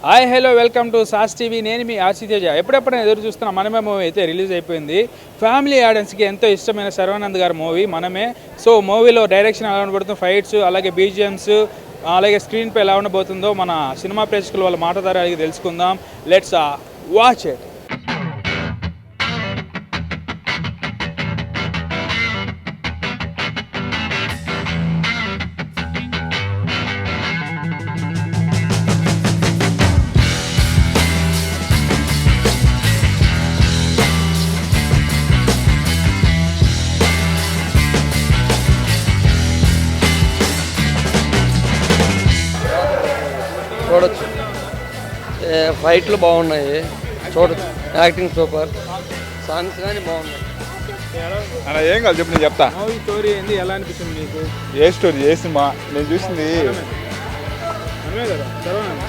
Hi hello welcome to sauce TV. నేను మీ ఆశితేజ. ఎప్పుడెప్పుడైనా ఎదురు చూస్తున్న మనమే మూవీ అయితే రిలీజ్ అయిపోయింది. ఫ్యామిలీ ఆడియన్స్కి ఎంతో ఇష్టమైన శర్వానంద్ గారి మూవీ మనమే. సో మూవీలో డైరెక్షన్ ఎలా ఉండబోతుందో, ఫైట్స్, అలాగే బీజిఎమ్స్, అలాగే స్క్రీన్ పై ఎలా ఉండబోతుందో మన సినిమా ప్రేక్షకులు వాళ్ళ మాట ద్వారా అడిగి తెలుసుకుందాం. Let's watch it. చూడొచ్చు, ఫైట్లు బాగున్నాయి, చూడొచ్చు, యాక్టింగ్ సూపర్, సాంగ్స్ కానీ బాగున్నాయి. అలా ఏం కాదు చెప్పు, నేను చెప్తా. మూవీ స్టోరీ ఏంది, ఎలా అనిపిస్తుంది మీకు? ఏ స్టోరీ, ఏ సినిమా? నేను చూసింది మనమే కదా శర్వానంద్.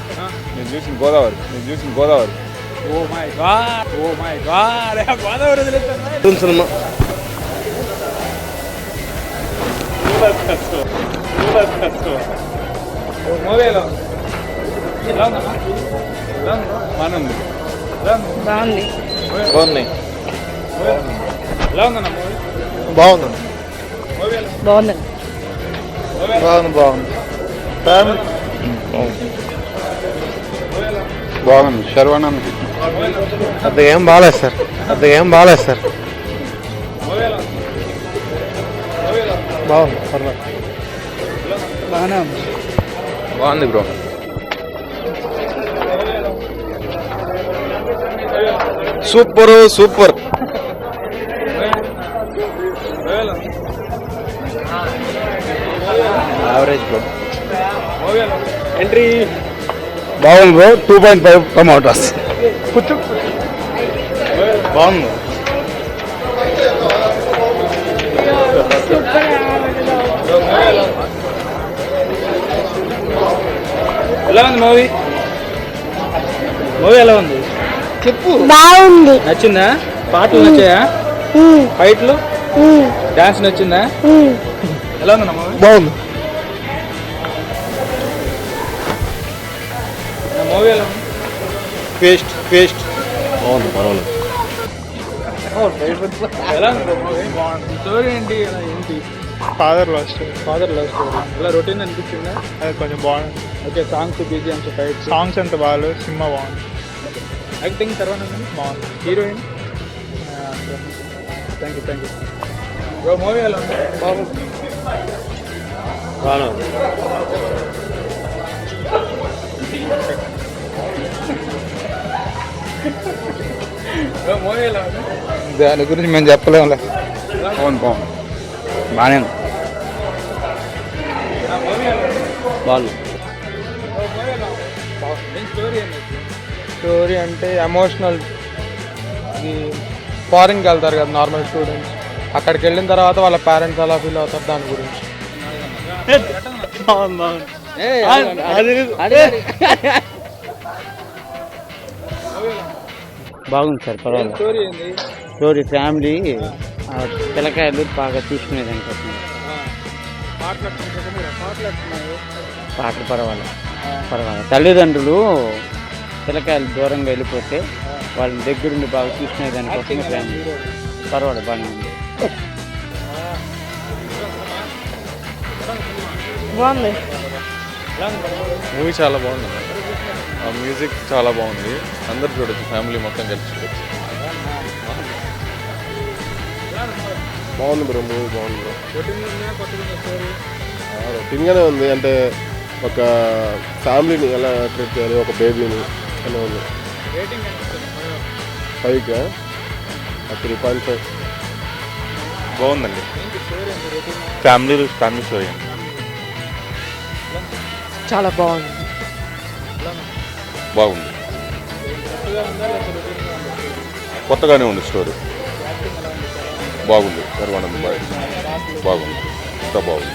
నేను చూసింది Godavari. Oh my god, Godavari వదిలేస్తాను. సినిమా మూవీ ఎలా ఉంది? ఎలా ఉందన్నా? బాగుంది. బాగుంది. బాగున్నాయి. ఎలా ఉందన్నా మూవీ? బాగుంది. మూవీ ఎలా ఉంది? బాగుందండి. బాగుంది. బాగుంది. శర్వానంద్ పెద్దగా ఏం బాగాలేదు సార్. మూవీ ఎలా ఉంది? బాగుంది, పర్లేదు, బాగానే ఉంది. బాగుంది bro. Super. Average bro. Entry బాగుంది బ్రో. 2.5 టమాటాస్. బాగుంది. ఎలా ఉంది మూవీ? ఎలా ఉంది చెప్పు. బాగుంది. నచ్చిందా? పాటలు నచ్చాయా? ఫైట్లు, డాన్స్ నచ్చిందా? ఎలా ఉంది మూవీ? బాగుంది. మూవీ ఎలా ఉంది? పేస్ట్ బాగుంది, పర్వాలేదు. ఎలా ఉంది మూవీ? బాగుంది. స్టోరీ ఏంటి? ఏంటి? Father love story. ఇలా రొటీన్ అనిపించిందా? అది కొంచెం బాగుంది. Okay, songs, BGMs, fights, songs అంత బాగాలేదు, సినిమా బాగుంది. యాక్టింగ్ శర్వానంద్ బాగుంది. Heroine. Thank you bro. Movie ఎలా ఉంది? బాగుంది. బ్రో మూవీ ఎలా ఉంది? దాని గురించి మేము చెప్పలేములే. బాగుంది. బాగానే ఉంది. మూవీ ఎలా ఉంది? బాగుంది. మూవీ ఎలా ఉంది? ఏం స్టోరీ ఏంటి? స్టోరీ అంటే ఎమోషనల్. ఇది ఫారిన్కి వెళ్తారు కదా నార్మల్ స్టూడెంట్స్, అక్కడికి వెళ్ళిన తర్వాత వాళ్ళ పేరెంట్స్ ఎలా ఫీల్ అవుతారు దాని గురించి. బాగుంది సార్, పర్వాలేదు. స్టోరీ ఏంది? స్టోరీ ఫ్యామిలీ పిల్లకాయలు బాగా తీసుకునేదానికి పాటలు పర్వాలేదు. తల్లిదండ్రులు పిల్లకాయలు దూరంగా వెళ్ళిపోతే వాళ్ళని దగ్గరుండి బాగా చూసుకునేదానికోసమే ఫ్యామిలీ పర్వాలేదు, బాగానే ఉంది. బాగుంది. మూవీ చాలా బాగుంది. ఆ మ్యూజిక్ చాలా బాగుంది. అందరు చూడొచ్చు, ఫ్యామిలీ మొత్తం కలిసి చూడొచ్చు. బాగుంది బ్రో, మూవీ బాగుంది బ్రో. రొటీన్గానే ఉంది. అంటే ఒక ఫ్యామిలీని ఎలా ట్రీట్ చేయాలి, ఒక బేబీని అలా ఉంది. 5గా 3.5. బాగుందండి. ఫ్యామిలీ స్టోరీ అండి. చాలా బాగుంది. బాగుంది. కొత్తగానే ఉంది స్టోరీ. బాగుంది. శర్వానంద్ బాగుంది. అంతా బాగుంది.